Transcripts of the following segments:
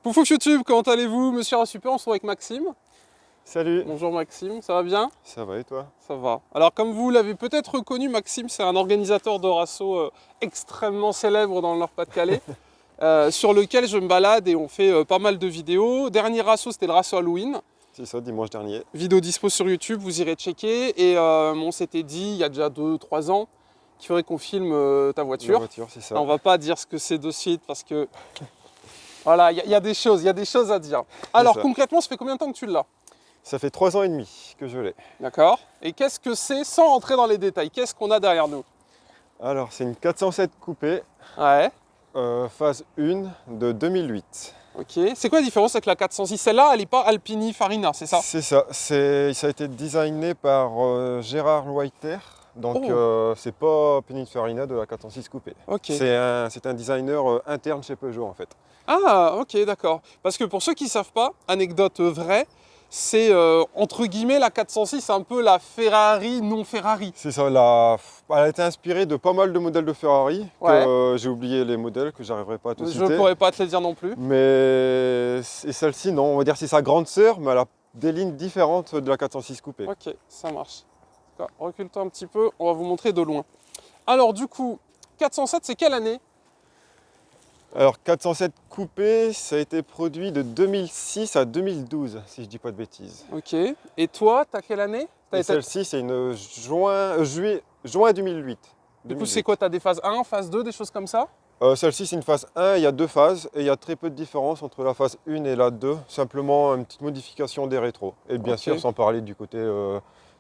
Pouf YouTube, comment allez-vous? Monsieur Rassuper, on se retrouve avec Maxime. Salut. Bonjour Maxime, ça va bien? Ça va et toi? Ça va. Alors comme vous l'avez peut-être reconnu, Maxime, c'est un organisateur de rasso extrêmement célèbre dans le Nord-Pas-de-Calais, sur lequel je me balade et on fait pas mal de vidéos. Dernier rasso, c'était le rasso Halloween. C'est ça, dimanche dernier. Vidéo dispo sur YouTube, vous irez checker. Et on s'était dit, il y a déjà 2-3 ans, qu'il faudrait qu'on filme ta voiture. La voiture, c'est ça. On va pas dire ce que c'est de suite parce que... Voilà, il y a des choses à dire. Alors concrètement, ça fait combien de temps que tu l'as? Ça fait 3 ans et demi que je l'ai. D'accord. Et qu'est-ce que c'est, sans rentrer dans les détails, qu'est-ce qu'on a derrière nous? Alors, c'est une 407 coupée, Ouais. phase 1 de 2008. Ok. C'est quoi la différence avec la 406? Celle-là, elle n'est pas Alpini Farina, c'est ça? C'est ça. Ça a été designé par Gérard Loiter. Donc, c'est pas Pininfarina de la 406 coupée. Ok. C'est un designer interne chez Peugeot en fait. Ah, ok, d'accord. Parce que pour ceux qui ne savent pas, anecdote vraie, c'est entre guillemets la 406, un peu la Ferrari non Ferrari. C'est ça, elle a été inspirée de pas mal de modèles de Ferrari, Ouais. que j'ai oublié les modèles, que j'arriverai pas à te Je citer. ne pourrais pas te les dire non plus. Mais et celle-ci, non, on va dire que c'est sa grande sœur, mais elle a des lignes différentes de la 406 coupée. Ok, ça marche. Recule-toi un petit peu, on va vous montrer de loin. Alors du coup, 407, c'est quelle année? Alors 407 coupé, ça a été produit de 2006 à 2012, si je dis pas de bêtises. Ok. Et toi, t'as quelle année? Et celle-ci, c'est une juin 2008. Du coup, c'est quoi? T'as des phases 1, phase 2, des choses comme ça? Celle-ci, c'est une phase 1, il y a 2 phases, et il y a très peu de différence entre la phase 1 et la 2, simplement une petite modification des rétros. Et bien sûr, sans parler du côté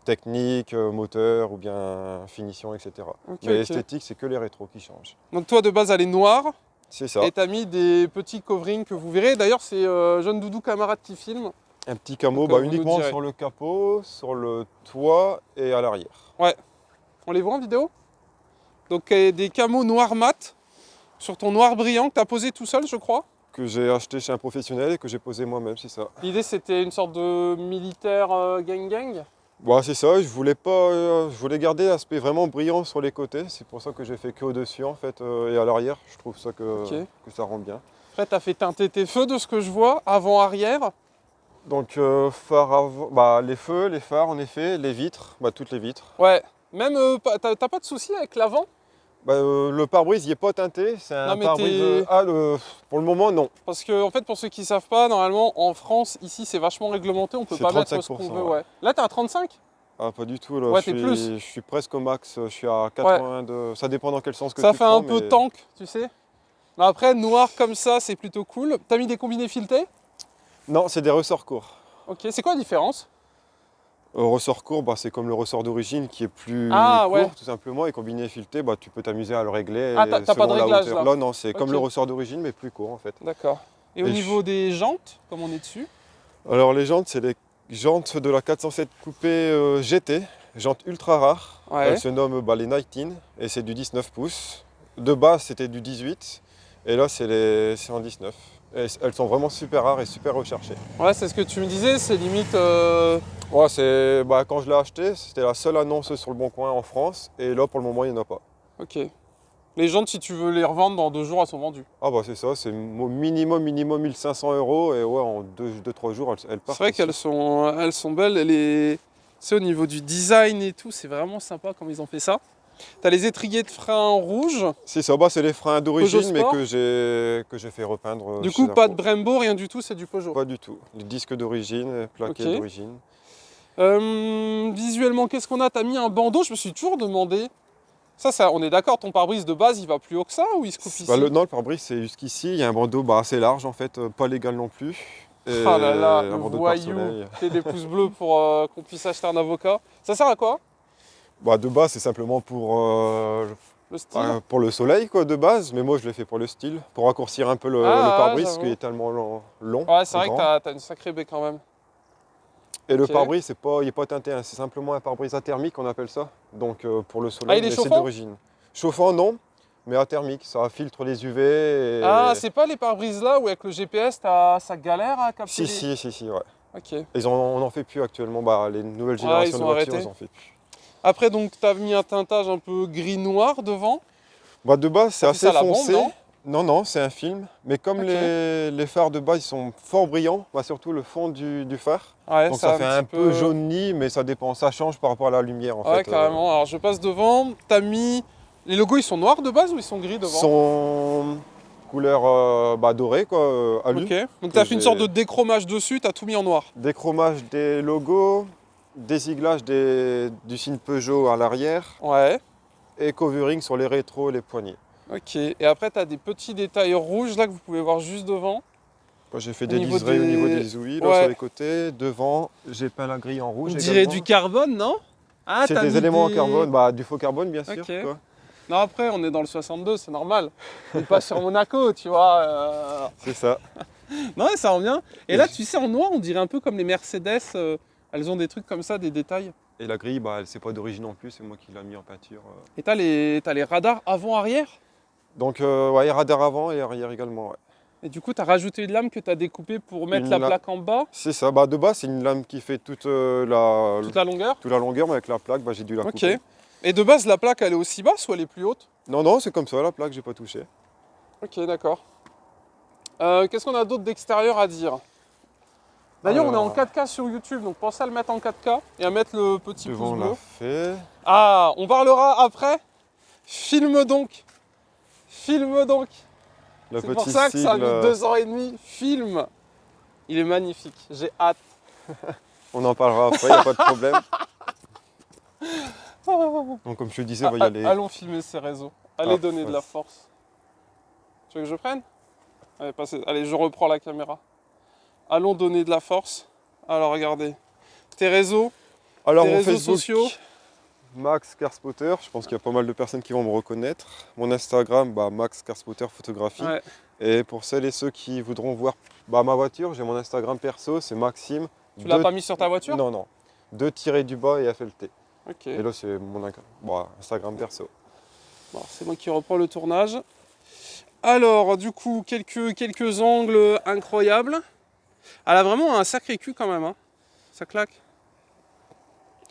technique, moteur ou bien finition, etc. Mais esthétique, c'est que les rétros qui changent. Donc toi, de base, elle est noire. C'est ça. Et tu as mis des petits coverings que vous verrez. D'ailleurs, c'est Jeune Doudou Camarade qui filme. Un petit camo, uniquement sur le capot, sur le toit et à l'arrière. Ouais. On les voit en vidéo? Donc des camos noir mat sur ton noir brillant que tu as posé tout seul, je crois. Que j'ai acheté chez un professionnel et que j'ai posé moi-même, c'est ça. L'idée, c'était une sorte de militaire gang-gang. C'est ça, je voulais garder l'aspect vraiment brillant sur les côtés. C'est pour ça que j'ai fait que au-dessus en fait et à l'arrière. Je trouve ça que ça rend bien. Après, tu as fait teinter tes feux de ce que je vois, avant-arrière. Donc phare avant, les feux, les phares en effet, les vitres, toutes les vitres. Ouais, même, t'as pas de souci avec l'avant? Le pare-brise il n'est pas teinté, c'est un pare-brise... pour le moment non. Parce que en fait, pour ceux qui ne savent pas, normalement en France, ici c'est vachement réglementé, on peut pas mettre ce qu'on veut. Ouais. Là t'es à 35? Ah pas du tout, là ouais, je suis presque au max, je suis à 82, ça dépend dans quel sens que tu prends. Ça fait un peu mais... tank, tu sais. Mais après, noir comme ça, c'est plutôt cool. T'as mis des combinés filetés? Non, c'est des ressorts courts. Ok, c'est quoi la différence? Ressort court, c'est comme le ressort d'origine qui est plus court tout simplement, et combiné fileté, tu peux t'amuser à le régler. Ah, t'as pas de réglage là? Là non, c'est comme le ressort d'origine mais plus court en fait. D'accord. Et au niveau des jantes, comme on est dessus? Alors les jantes, c'est les jantes de la 407 coupée GT, jantes ultra rares. Ouais. Elles se nomment les Nightin et c'est du 19 pouces. De base c'était du 18 et là c'est en 19. Et elles sont vraiment super rares et super recherchées. Ouais, c'est ce que tu me disais, c'est limite... Ouais, quand je l'ai acheté, c'était la seule annonce sur le Bon Coin en France et là pour le moment il n'y en a pas. Ok. Les jantes, si tu veux les revendre dans 2 jours, elles sont vendues. Ah c'est ça, c'est au minimum 1500 € et ouais, en 2-3 jours elles partent. C'est vrai qu'elles sont belles, tu sais, au niveau du design et tout, c'est vraiment sympa comme ils ont fait ça. T'as les étriers de frein rouge. C'est ça, c'est les freins d'origine mais que j'ai fait repeindre. Du coup, pas de Brembo, rien du tout, c'est du Peugeot. Pas du tout. Les disques d'origine, plaqués d'origine. Visuellement, qu'est-ce qu'on a? T'as mis un bandeau, je me suis toujours demandé. Ça, on est d'accord, ton pare-brise de base, il va plus haut que ça ou il se coupe ici? Non, le pare-brise c'est jusqu'ici, il y a un bandeau assez large en fait, pas légal non plus. Et oh là là, le voyou, fais des pouces bleus pour qu'on puisse acheter un avocat. Ça sert à quoi? De base, c'est simplement pour le style. Pour le soleil quoi, de base, mais moi je l'ai fait pour le style, pour raccourcir un peu le pare-brise qui est tellement long. Ouais, c'est vrai que t'as une sacrée baie quand même. Et le pare-brise, il n'est pas teinté, c'est simplement un pare-brise athermique, on appelle ça. Donc pour le soleil, mais c'est d'origine. Chauffant, non, mais athermique, ça filtre les UV. Ah, c'est pas les pare-brises là où avec le GPS, ça galère à capter? Si, ouais. Ok. On n'en fait plus actuellement, les nouvelles générations de voitures, ils n'en font plus. Après, donc, tu as mis un teintage un peu gris-noir devant. De base, c'est assez foncé. Non, non, c'est un film. Mais comme Ok. les phares de base ils sont fort brillants, bah, surtout le fond du phare. Ouais, Donc ça ça a fait un un petit peu peu... jauni, mais ça dépend. Ça change par rapport à la lumière en Ouais, fait. carrément. Alors je passe devant, t'as mis... Les logos, ils sont noirs de base ou ils sont gris devant? Sont couleur bah, dorée, quoi, alu. Ok. Donc Que t'as fait une sorte de j'ai déchromage dessus, t'as tout mis en noir. déchromage des logos, désiglage du signe Peugeot à l'arrière Ouais. et covering sur les rétros, les poignées. Ok. Et après, t'as des petits détails rouges là que vous pouvez voir juste devant. Moi, j'ai fait Au des niveau liserés au niveau des... des ouïes, là sur Ouais. les côtés. Devant, j'ai peint la grille en On rouge dirait également. du carbone, non? Ah, C'est t'as des mis éléments en des... carbone, bah, du faux carbone bien sûr. Ok. Quoi. Non, après, on est dans le 62, c'est normal. On n'est pas sur Monaco, tu vois. C'est ça. Non, ouais, ça rend bien. Et Et, là, tu sais, en noir, on dirait un peu comme les Mercedes. Elles ont des trucs comme ça, des détails. et la grille, bah, elle c'est pas d'origine non plus, c'est moi qui l'ai mis en peinture. Et t'as les radars avant-arrière. Donc ouais, radar avant et arrière également. Ouais. Et du coup, t'as rajouté une lame que t'as découpée pour mettre Une la la- plaque en bas, C'est ça. Bah, de base, c'est une lame qui fait toute toute la longueur. toute la longueur, mais avec la plaque, bah, j'ai dû la Ok. couper. Et de base, la plaque, elle est aussi basse ou elle est plus haute? Non, non, c'est comme ça, la plaque, j'ai pas touché. Ok, d'accord. Qu'est-ce qu'on a d'autre d'extérieur à dire? D'ailleurs, on est en Alors, 4K sur YouTube, donc pensez à le mettre en 4K et à mettre le petit devant, pouce on bleu. l'a fait. Ah, on parlera après. Filme donc. Filme donc. Le C'est pour petit ça que ça a sigle, mis 2 ans et demi. Filme. Il est magnifique. J'ai hâte. on en parlera après, il n'y a pas de problème. Donc comme je te disais, bah, y a les... Allons filmer ces réseaux. Allez Ah, donner de ouais. la force. Tu veux que je prenne? Allez, passez. Allez, je reprends la caméra. Allons donner de la force. Alors, regardez. Tes réseaux, Alors tes mon réseaux Facebook, sociaux. Max Carspotter, je pense qu'il y a pas mal de personnes qui vont me reconnaître. Mon Instagram, bah, Max Carspotter Photographie. Ouais. Et pour celles et ceux qui voudront voir bah, ma voiture, j'ai mon Instagram perso, c'est Maxime. Tu l'as pas mis sur ta voiture? Non, non. 2-du-bas et FLT. Ok. Et là, c'est mon Instagram perso. Bon, c'est moi qui reprends le tournage. Alors, du coup, quelques angles incroyables. Elle a vraiment un sacré cul quand même. Hein. Ça claque.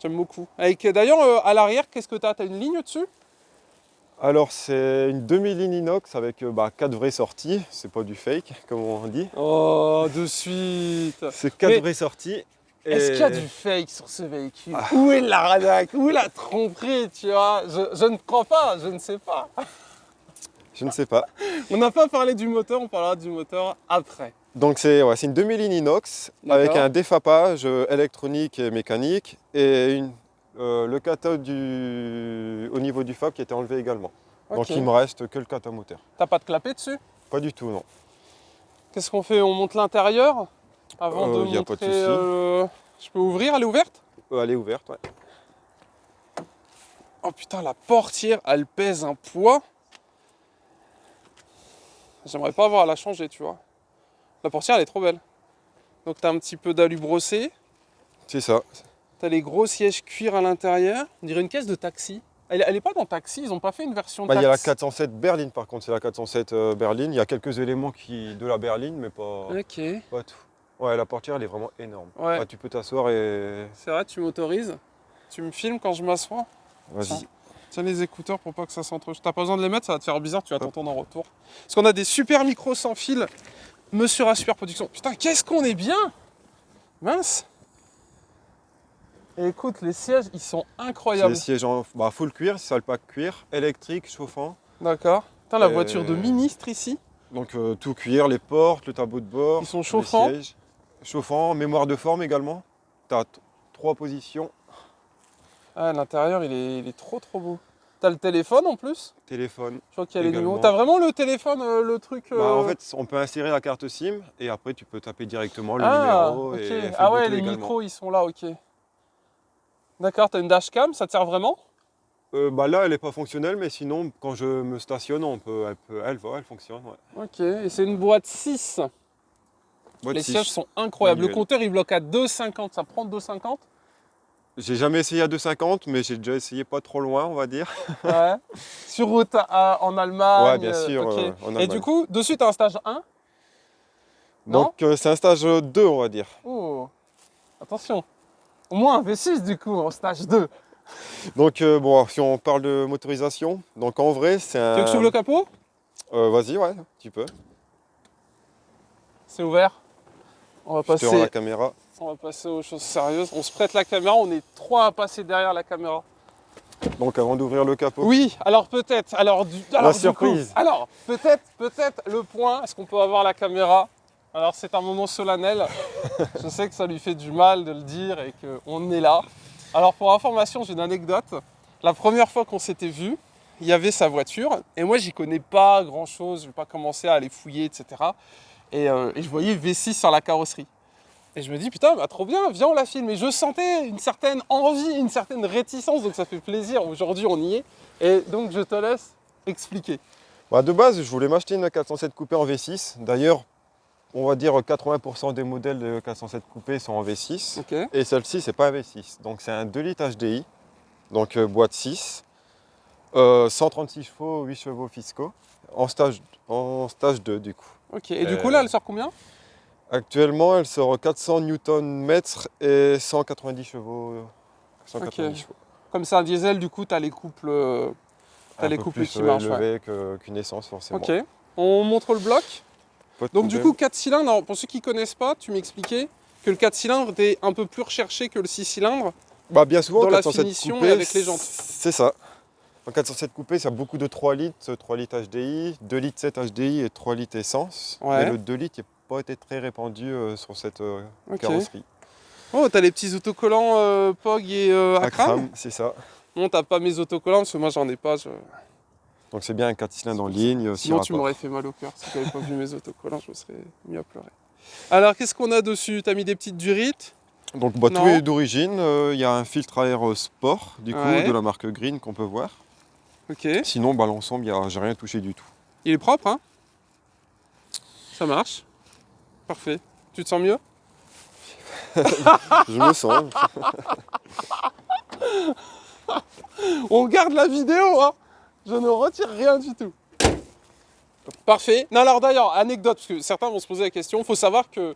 J'aime beaucoup. D'ailleurs, à l'arrière, qu'est-ce que t'as? T'as une ligne dessus? Alors, c'est une demi-ligne inox avec 4 vraies sorties. C'est pas du fake, comme on dit. Oh, de suite. C'est 4 Mais vraies sorties. est-ce qu'il y a du fake sur ce véhicule? Où est l'arnaque? Où est la tromperie, tu vois? Je ne crois pas, je ne sais pas. Je ne sais pas. On n'a pas parlé du moteur, on parlera du moteur après. Donc c'est une demi-ligne inox avec D'accord. un défapage électronique et mécanique et le kata au niveau du fab qui a été enlevé également. Donc Ok. il me reste que le kata moteur. T'as pas de clapet dessus? Pas du tout, non. Qu'est-ce qu'on fait? On monte l'intérieur avant de y a pas de montrer. souci. Je peux ouvrir? Elle est ouverte? Elle est ouverte, ouais. Oh putain, la portière, elle pèse un poids. J'aimerais pas avoir à la changer, tu vois. La portière, elle est trop belle. Donc t'as un petit peu d'alu brossé. C'est ça. T'as les gros sièges cuir à l'intérieur. On dirait une caisse de taxi. Elle est pas dans taxi, ils ont pas fait une version Il taxi. y a la 407 berline par contre, c'est la 407 berline. Il y a quelques éléments de la berline, mais Ok. pas tout. Ouais, la portière elle est vraiment énorme. Ouais. Ah, tu peux t'asseoir et... C'est vrai, tu m'autorises? Tu me filmes quand je m'assois? Vas-y. Tiens les écouteurs pour pas que ça s'entrechoque. T'as pas besoin de les mettre, ça va te faire bizarre, tu vas t'entendre en retour. Parce qu'on a des super micros sans fil. Monsieur à Super Production. Putain, qu'est-ce qu'on est bien! Mince! Et écoute, les sièges, ils sont C'est incroyables. des sièges en full cuir, c'est le pack cuir, électrique, chauffant. D'accord. Putain, la voiture de ministre ici. Donc tout cuir, les portes, le tableau de bord. Ils sont les chauffants. sièges. Chauffant, mémoire de forme également. Tu as 3 positions. Ah, l'intérieur, il est trop beau. T'as le téléphone en plus? Téléphone. Je crois qu'il y a les Également. numéros. T'as vraiment le téléphone, le truc En fait, on peut insérer la carte SIM et après tu peux taper directement le Ah, numéro. ok. Et Ah ouais, photo les également. micros, ils sont là, ok. D'accord, t'as une dashcam, ça te sert vraiment? Là, elle n'est pas fonctionnelle, mais sinon, quand je me stationne, elle fonctionne. Ouais. Ok, et c'est une boîte 6. Boîte Les 6. sièges sont incroyables. Le Manuel. compteur, il bloque à 2,50. Ça prend 2,50? J'ai jamais essayé à 2,50, mais j'ai déjà essayé pas trop loin, on va dire. Ouais. Sur route en Allemagne. Ouais, bien sûr, ok. en Et Allemagne. du coup, dessus, t'as un stage 1? Non. Donc c'est un stage 2, on va dire. Oh, attention. Au moins un V6 du coup, en stage 2. Donc si on parle de motorisation, donc en vrai c'est Tu veux que je un... ouvre le capot? Vas-y, ouais, tu peux. C'est ouvert. On va Je te rends la passer, caméra. on va passer aux choses sérieuses. On se prête la caméra, on est trois à passer derrière la caméra. Donc avant d'ouvrir le capot. Oui, alors peut-être, alors La du surprise. coup, alors peut-être le point, est-ce qu'on peut avoir la caméra? Alors c'est un moment solennel, je sais que ça lui fait du mal de le dire et qu'on est là. Alors pour information, j'ai une anecdote. La première fois qu'on s'était vu, il y avait sa voiture et moi j'y connais pas grand chose, je vais pas commencer à aller fouiller, etc. Et je voyais V6 sur la carrosserie. Et je me dis, putain, bah, trop bien, viens, on la filme. Et je sentais une certaine envie, une certaine réticence, donc ça fait plaisir. Aujourd'hui, on y est. Et donc, je te laisse expliquer. Bah, de base, je voulais m'acheter une 407 coupé en V6. D'ailleurs, on va dire 80% des modèles de 407 coupé sont en V6. Ok. Et celle-ci, c'est pas un V6. Donc c'est un 2 litres HDI, donc boîte 6. 136 chevaux, 8 chevaux fiscaux, en stage 2 du coup. Ok. Et du coup, là, elle sort combien? Actuellement, elle sort 400 Nm et 190 chevaux. 190 Ok. chevaux. Comme c'est un diesel, du coup, tu as les couples, Un peu plus qui marchent. Ouais. élevé qu'une essence forcément. Ok. On montre le bloc. Pas de Donc, du problème. coup, 4 cylindres. Alors, pour ceux qui ne connaissent pas, tu m'expliquais que le 4 cylindres était un peu plus recherché que le 6 cylindres. Bah, bien souvent, Dans la 407 finition coupé, et avec les jantes. c'est ça. En 407 coupé, ça a beaucoup de 3 litres, 3 litres HDI, 2 litres 7 HDI et 3 litres essence. Ouais. Mais le 2 litres n'a pas été très répandu sur cette Ok. carrosserie. Oh, t'as les petits autocollants POG et Acram. Acram, c'est ça. Non, t'as pas mes autocollants parce que moi j'en ai pas. Donc c'est bien un 4 cylindres en ligne. six Sinon tu rapports. m'aurais fait mal au cœur. Si t'avais pas vu mes autocollants, je me serais mis à pleurer. Alors qu'est-ce qu'on a dessus? T'as mis des petites durites? Donc bah, tout Non. est d'origine. Il y a un filtre à air sport du coup Ouais. de la marque Green qu'on peut voir. Ok. Sinon bah, l'ensemble, j'ai rien touché du tout. Il est propre, hein? Ça marche. Parfait. Tu te sens mieux? Je me sens. On garde la vidéo, hein? Je ne retire rien du tout. Parfait. Non, alors d'ailleurs, anecdote, parce que certains vont se poser la question, il faut savoir que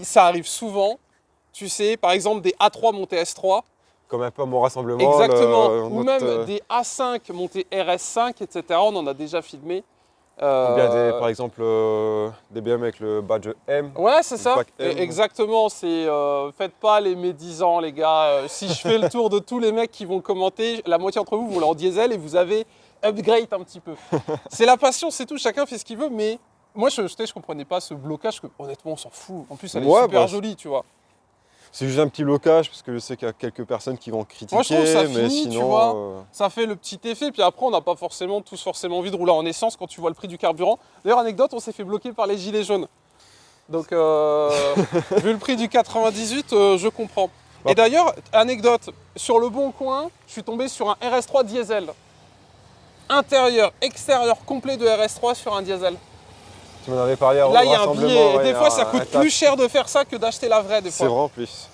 ça arrive souvent, tu sais, par exemple des A3 montés S3, Comme un peu à mon rassemblement. exactement, ou notre, même des A5 montés RS5, etc. On en a déjà filmé. ou bien par exemple des BM avec le badge M. Ouais, c'est ça. pack M. Exactement. C'est faites pas les médisants, les gars. Si je fais le tour de tous les mecs qui vont commenter, la moitié d'entre vous vont en diesel et vous avez upgrade un petit peu. C'est la passion, c'est tout. Chacun fait ce qu'il veut, mais moi, je comprenais pas ce blocage. Que, honnêtement, on s'en fout. En plus, elle est Ouais, super bah, jolie, tu vois. C'est juste un petit blocage parce que je sais qu'il y a quelques personnes qui vont critiquer. Moi, je trouve que ça mais finit, tu sinon, vois. Ça fait le petit effet. Puis après, on n'a pas tous forcément envie de rouler en essence quand tu vois le prix du carburant. D'ailleurs, anecdote, on s'est fait bloquer par les gilets jaunes. Donc, vu le prix du 98, je comprends. Bah. Et d'ailleurs, anecdote, sur le bon coin, je suis tombé sur un RS3 diesel. Intérieur, extérieur complet de RS3 sur un diesel. tu m'en avais parlé Là, il y a un rassemblement, billet. Et ouais, des fois, ça coûte un plus cher de faire ça que d'acheter la vraie, des C'est fois. vrai en plus.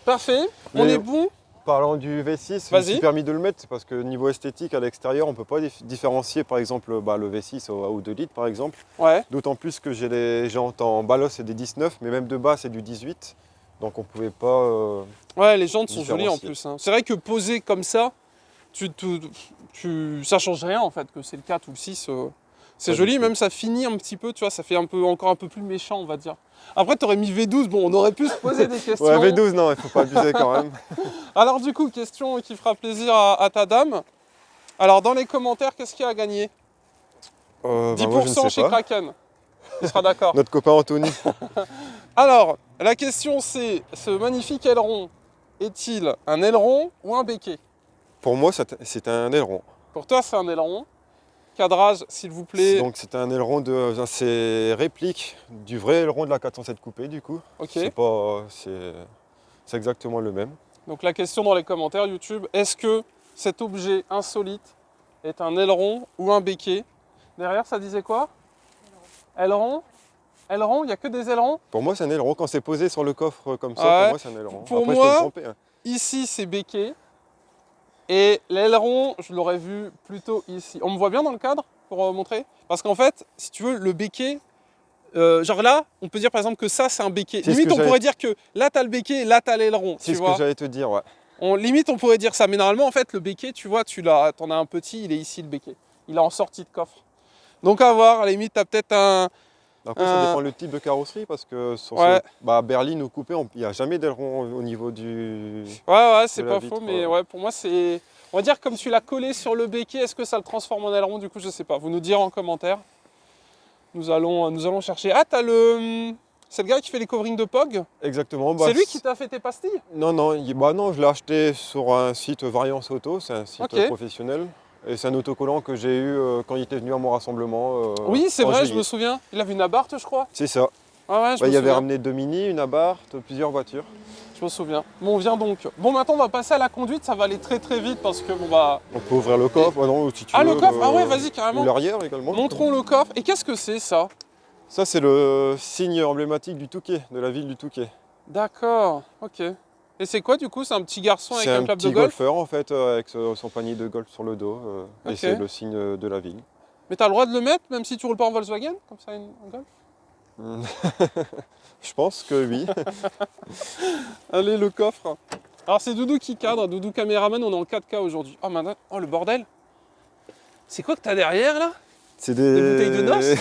Parfait, on Mais- est bon. Parlant du V6, je me Vas-y. suis permis de le mettre parce que niveau esthétique à l'extérieur, on ne peut pas différencier par exemple le V6 au 2 litres par exemple. Ouais. D'autant plus que j'ai les jantes en ballot, c'est des 19, mais même de bas, c'est du 18. Donc on ne pouvait pas. Ouais, les jantes sont jolies en différencier. plus. Hein. C'est vrai que posé comme ça, ça change rien en fait, que c'est le 4 ou le 6. C'est Pas joli, du tout. même ça finit un petit peu, tu vois, ça fait encore un peu plus méchant, on va dire. Après, tu aurais mis V12, bon, on aurait pu se poser des questions. Ouais, V12, non, il ne faut pas abuser quand même. Alors du coup, question qui fera plaisir à ta dame. Alors dans les commentaires, qu'est-ce qu'il y a à gagner? 10% Bah, moi, je ne sais chez pas. Kraken. Tu seras d'accord. Notre copain Anthony. Alors, la question c'est, ce magnifique aileron, est-il un aileron ou un béquet? Pour moi, c'est un aileron. Pour toi, c'est un aileron. Cadrage, s'il vous plaît. Donc c'est un aileron c'est réplique du vrai aileron de la 407 coupé du coup. Ok. C'est exactement le même. Donc la question dans les commentaires YouTube, est-ce que cet objet insolite est un aileron ou un béquet? Derrière, ça disait quoi? Aileron. Aileron, il n'y a que des ailerons? Pour moi, c'est un aileron. Quand c'est posé sur le coffre comme ça, Ouais. pour moi, c'est un aileron. Pour Après, moi- je peux me tromper. Hein. Ici, c'est béquet. Et l'aileron, je l'aurais vu plutôt ici. On me voit bien dans le cadre pour montrer? Parce qu'en fait, si tu veux, le béquet, genre là, on peut dire par exemple que ça, c'est un béquet. C'est ce Limite, que on pourrait dire que là, tu as le béquet, là, tu as l'aileron. C'est Tu ce vois? que j'allais te dire, ouais. Limite, on pourrait dire ça. Mais normalement, en fait, le béquet, tu vois, t'en as un petit, il est ici, le béquet. Il est en sortie de coffre. Donc à voir, à la limite, tu as peut-être un... Après, ça dépend le type de carrosserie parce que sur berline ou coupé, il n'y a jamais d'aileron au niveau du. Ouais, c'est pas vitre, faux, mais pour moi, c'est. On va dire comme tu l'as collé sur le béquet, est-ce que ça le transforme en aileron? Du coup, je sais pas. Vous nous direz en commentaire. Nous allons chercher. Ah, t'as le. C'est le gars qui fait les coverings de POG? Exactement. C'est lui qui t'a fait tes pastilles? Non, non, je l'ai acheté sur un site Variance Auto, c'est un site professionnel. Et c'est un autocollant que j'ai eu quand il était venu à mon rassemblement. Oui, c'est vrai, je me souviens. Il avait une Abarth, je crois. C'est ça. Il avait ramené 2 Mini, une Abarth, plusieurs voitures. Je me souviens. Bon, on vient donc. Bon, maintenant, on va passer à la conduite. Ça va aller très très vite parce que On peut ouvrir le coffre, non, si tu veux. Le coffre. Ah ouais, vas-y, carrément. Ou l'arrière également. Montrons le coffre. Et qu'est-ce que c'est, ça? Ça, c'est le signe emblématique du Touquet, de la ville du Touquet. D'accord, ok. Et c'est quoi du coup? C'est un petit garçon avec un club de golf? C'est un petit golfeur en fait, avec son panier de golf sur le dos. Et c'est le signe de la ville. Mais t'as le droit de le mettre même si tu roules pas en Volkswagen? Comme ça, un golf? Je pense que oui. Allez, le coffre. Alors c'est Doudou qui cadre, Doudou caméraman, on est en 4K aujourd'hui. Oh maintenant, oh le bordel. C'est quoi que t'as derrière là? C'est des bouteilles de noces?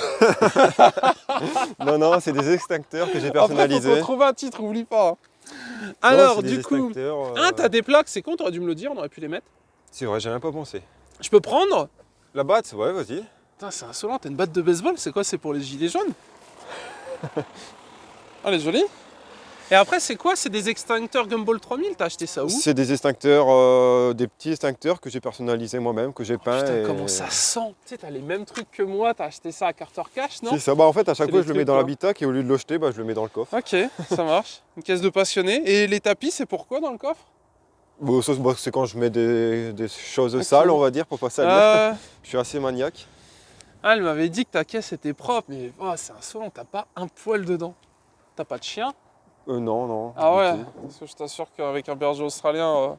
Non, c'est des extincteurs que j'ai personnalisés. Après, faut trouver un titre, oublie pas. Alors, du coup, t'as des plaques, c'est con, t'aurais dû me le dire, on aurait pu les mettre. C'est vrai, j'ai même pas pensé. Je peux prendre? La batte, ouais, vas-y. Putain, c'est insolent, t'as une batte de baseball, c'est quoi? C'est pour les gilets jaunes? Ah, elle est jolie. Et après, c'est quoi? C'est des extincteurs Gumball 3000, t'as acheté ça où? C'est des extincteurs, des petits extincteurs que j'ai personnalisés moi-même, que j'ai peints. Putain, comment ça sent! Tu sais, t'as les mêmes trucs que moi, t'as acheté ça à Carter Cash, non? C'est ça, en fait, à chaque fois, je le mets dans l'habitacle et au lieu de le jeter, je le mets dans le coffre. Ok, ça marche. Une caisse de passionné. Et les tapis, c'est pourquoi dans le coffre? Bon, ça, c'est quand je mets des choses sales, on va dire, pour pas salir. Je suis assez maniaque. Ah, elle m'avait dit que ta caisse était propre, mais c'est insolent, t'as pas un poil dedans. T'as pas de chien? Non. Ah ouais, parce que je t'assure qu'avec un berger australien,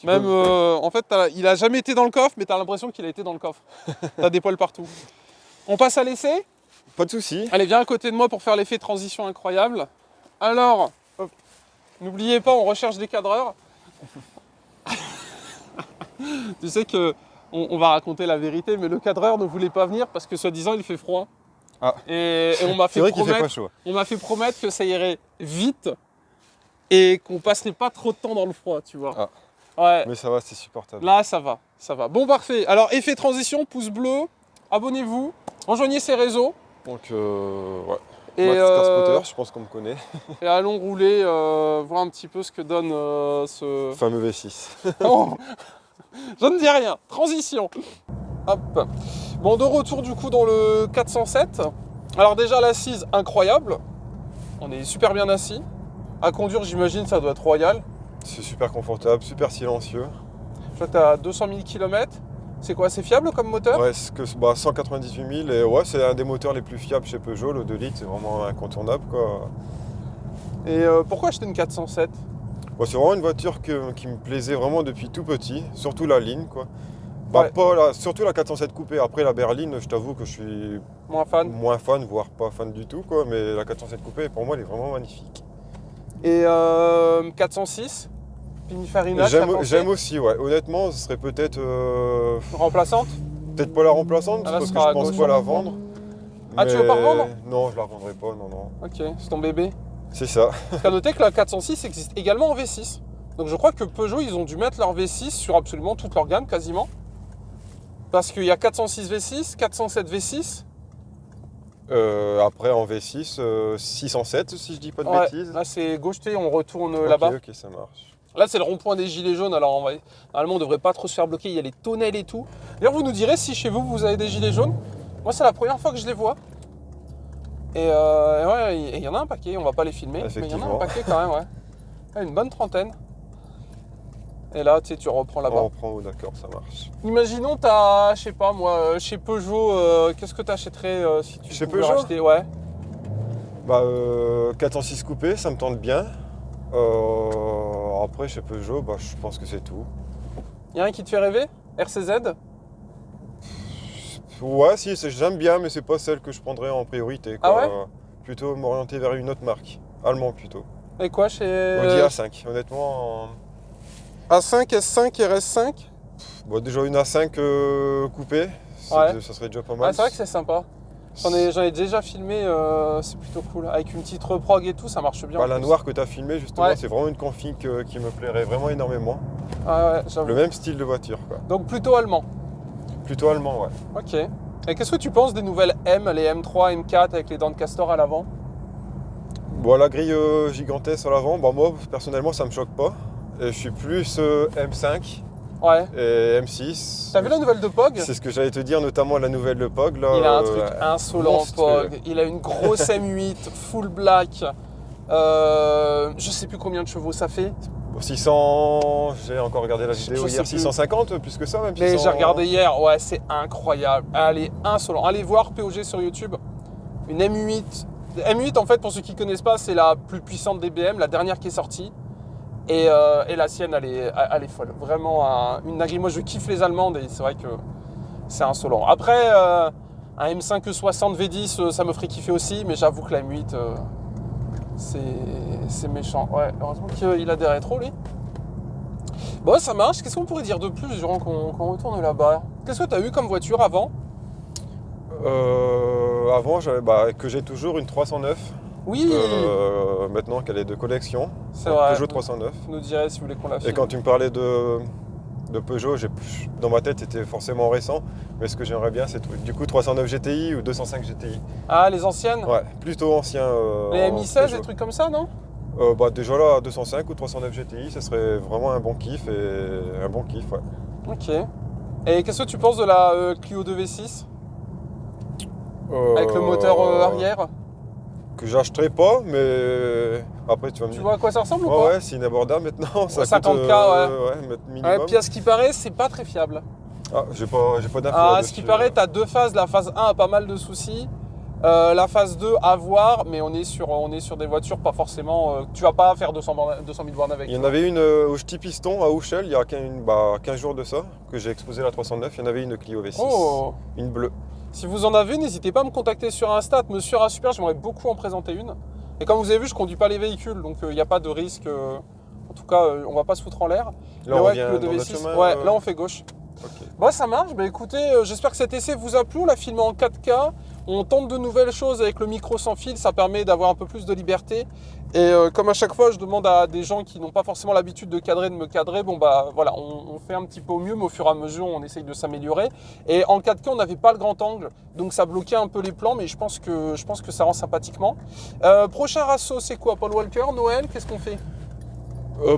en fait, il a jamais été dans le coffre, mais t'as l'impression qu'il a été dans le coffre. T'as des poils partout. On passe à l'essai? Pas de souci. Allez, viens à côté de moi pour faire l'effet transition incroyable. Alors, n'oubliez pas, on recherche des cadreurs. Tu sais que on va raconter la vérité, mais le cadreur ne voulait pas venir parce que soi-disant il fait froid. Ah. Et on m'a fait promettre que ça irait vite et qu'on passerait pas trop de temps dans le froid, tu vois. Ah. Ouais. Mais ça va, c'est supportable. Là, ça va. Bon, parfait. Alors, effet transition, pouce bleu, abonnez-vous, rejoignez ces réseaux. Donc, ouais. Et Max Carspotter, je pense qu'on me connaît. Et allons rouler, voir un petit peu ce que donne ce fameux V6. Oh, je ne dis rien. Transition. Hop. Bon, de retour du coup dans le 407. Alors déjà l'assise incroyable. On est super bien assis. À conduire, j'imagine, ça doit être royal. C'est super confortable, super silencieux. Toi, tu as 200 000 km. C'est quoi, c'est fiable comme moteur? Ouais, 198 000 et ouais, c'est un des moteurs les plus fiables chez Peugeot, le 2 litres, c'est vraiment incontournable quoi. Et pourquoi acheter une 407? C'est vraiment une voiture qui me plaisait vraiment depuis tout petit, surtout la ligne quoi. Ouais. Surtout la 407 coupée, après la berline, je t'avoue que je suis moins fan, voire pas fan du tout quoi, mais la 407 coupée pour moi elle est vraiment magnifique. Et 406 Pininfarina, j'aime aussi, ouais. Honnêtement, ce serait peut-être... remplaçante? Peut-être pas la remplaçante, parce que je pense pas la vendre. Ah, tu veux pas revendre? Non, je la revendrai pas, non. Ok, c'est ton bébé. C'est ça. Parce qu'à noter que la 406 existe également en V6. Donc je crois que Peugeot, ils ont dû mettre leur V6 sur absolument toute leur gamme, quasiment. Parce qu'il y a 406 V6, 407 V6. Après en V6, 607 si je dis pas de bêtises. Là c'est gauche, on retourne là-bas. Ok, ça marche. Là c'est le rond-point des gilets jaunes, alors normalement on devrait pas trop se faire bloquer, il y a les tonnelles et tout. D'ailleurs vous nous direz si chez vous vous avez des gilets jaunes. Moi c'est la première fois que je les vois. Et ouais, il y en a un paquet, on va pas les filmer, mais il y en a un paquet quand même, ouais. Une bonne trentaine. Et là, tu reprends là-bas. On reprend, d'accord, ça marche. Imaginons, je sais pas moi, chez Peugeot, qu'est-ce que tu achèterais si tu pouvais racheter? Ouais. 406 coupé, ça me tente bien. Après, chez Peugeot, je pense que c'est tout. Il y a un qui te fait rêver? RCZ? Ouais, si, j'aime bien, mais c'est pas celle que je prendrais en priorité. Quoi. Ah ouais? Plutôt m'orienter vers une autre marque, allemand plutôt. Et quoi chez... Audi A5, honnêtement. A5, S5 et RS5? Déjà une A5 coupée, Ouais. Ça serait déjà pas mal. Ouais, c'est vrai que c'est sympa. J'en ai déjà filmé, c'est plutôt cool. Avec une petite reprog et tout, ça marche bien. La noire que tu as filmée, justement, Ouais. c'est vraiment une config qui me plairait vraiment énormément. Ouais, j'avoue. Le même style de voiture, quoi. Donc plutôt allemand. Plutôt allemand, ouais. Ok. Et qu'est-ce que tu penses des nouvelles M, les M3, M4 avec les dents de castor à l'avant? Bon, la grille gigantesque à l'avant, moi, personnellement, ça me choque pas. Et je suis plus M5 Ouais. et M6. T'as vu la nouvelle de Pog? C'est ce que j'allais te dire, notamment la nouvelle de Pog. Là, Il a un truc insolent, monstrueux. Pog. Il a une grosse M8, full black. Je sais plus combien de chevaux ça fait. 600, j'ai encore regardé la Je vidéo sais hier, plus. 650, plus que ça même. Mais 600... j'ai regardé hier, ouais, c'est incroyable. Elle est insolente. Allez voir POG sur YouTube. Une M8. M8, en fait, pour ceux qui ne connaissent pas, c'est la plus puissante des BM, la dernière qui est sortie. Et la sienne, elle est folle. Vraiment, une dinguerie. Moi, je kiffe les Allemandes et c'est vrai que c'est insolent. Après, un M5 E60 V10, ça me ferait kiffer aussi, mais j'avoue que la M8, c'est méchant. Ouais, heureusement qu'il a des rétros, lui. Bon, ça marche. Qu'est-ce qu'on pourrait dire de plus durant qu'on retourne là-bas? Qu'est-ce que tu as eu comme voiture avant? Avant, que j'ai toujours une 309. Oui, Maintenant qu'elle est de collection. c'est vrai. Peugeot 309. Vous nous direz si vous voulez qu'on la filme. Et quand tu me parlais de Peugeot, dans ma tête, c'était forcément récent. Mais ce que j'aimerais bien, c'est du coup 309 GTI ou 205 GTI. Ah, les anciennes? Ouais, plutôt ancien. Les Mi-16, Peugeot. des trucs comme ça, non? Déjà là, 205 ou 309 GTI, ça serait vraiment un bon kiff. Et un bon kiff, ouais. Ok. Et qu'est-ce que tu penses de la Clio 2 V6? Avec le moteur arrière? Que j'achèterai pas, mais après tu vas me Tu dire. vois à quoi ça ressemble ou pas? Ouais, c'est inabordable maintenant. Ça 50K, coûte, ouais. minimum. Ouais, puis à ce qui paraît, c'est pas très fiable. Ah, j'ai pas d'infos À là-dessus. ce qui paraît, tu as deux phases. La phase 1 a pas mal de soucis. La phase 2 à voir, mais on est sur des voitures pas forcément. Tu vas pas faire 200 000 bornes avec. Il y en avait une au Ch'ti Piston à Ouchel il y a 15 jours de ça, que j'ai exposé la 309. Il y en avait une Clio V6, Oh! une bleue. Si vous en avez, n'hésitez pas à me contacter sur Insta, Monsieur Rassuper, j'aimerais beaucoup en présenter une. Et comme vous avez vu, je conduis pas les véhicules, donc il n'y a pas de risque. En tout cas, on va pas se foutre en l'air. Là, Mais on ouais, revient le dans notre 2V6, chemin. ouais, là on fait gauche. Ok. Bon, ça marche. Bah écoutez, j'espère que cet essai vous a plu. On l'a filmé en 4K. On tente de nouvelles choses avec le micro sans fil. Ça permet d'avoir un peu plus de liberté. Et comme à chaque fois, je demande à des gens qui n'ont pas forcément l'habitude de cadrer, de me cadrer. Bon, bah voilà, on fait un petit peu au mieux, mais au fur et à mesure, on essaye de s'améliorer. Et en 4K, on n'avait pas le grand angle. Donc ça bloquait un peu les plans, mais je pense que ça rend sympathiquement. Prochain rasso, c'est quoi? Paul Walker, Noël, qu'est-ce qu'on fait?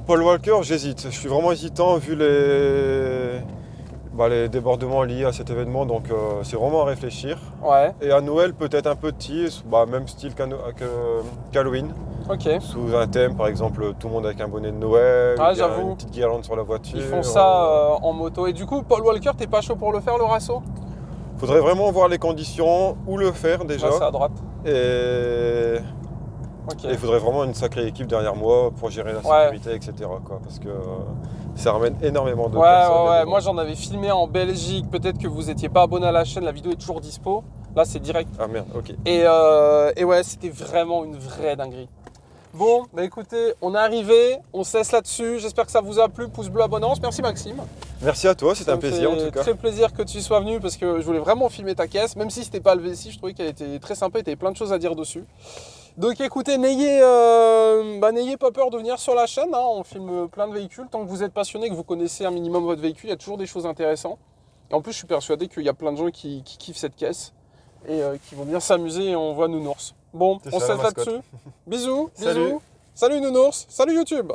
Paul Walker, j'hésite. Je suis vraiment hésitant vu les débordements liés à cet événement, donc c'est vraiment à réfléchir. Ouais, Et à Noël, peut-être un petit, même style qu'Halloween. ok. Sous un thème, par exemple, tout le monde avec un bonnet de Noël, Ah, ou bien j'avoue. une petite guirlande sur la voiture. Ils font ça en moto. Et du coup, Paul Walker, t'es pas chaud pour le faire, le rasso? Faudrait vraiment voir les conditions, où le faire déjà. Ouais, c'est à droite. Et Ok. il faudrait vraiment une sacrée équipe derrière moi pour gérer la sécurité, etc. Parce que ça ramène énormément de Ouais, personnes. ouais, ouais. Moi j'en avais filmé en Belgique. Peut-être que vous n'étiez pas abonné à la chaîne, la vidéo est toujours dispo. Là c'est direct. Ah merde, ok. Et ouais, c'était vraiment une vraie dinguerie. Bon, bah écoutez, on est arrivé, on se laisse là-dessus. J'espère que ça vous a plu. Pouce bleu, abonnance. Merci Maxime. Merci à toi, c'était Ça un me plaisir en fait tout cas. très plaisir que tu sois venu parce que je voulais vraiment filmer ta caisse. Même si c'était pas le V6, je trouvais qu'elle était très sympa. Il y avait plein de choses à dire dessus. Donc écoutez, n'ayez pas peur de venir sur la chaîne, hein. On filme plein de véhicules. Tant que vous êtes passionné, que vous connaissez un minimum votre véhicule, il y a toujours des choses intéressantes. Et en plus, je suis persuadé qu'il y a plein de gens qui kiffent cette caisse et qui vont bien s'amuser et on voit Nounours. Bon, C'est on ça, se la laisse mascotte. là-dessus. Bisous, Salut. bisous. Salut Nounours, salut YouTube.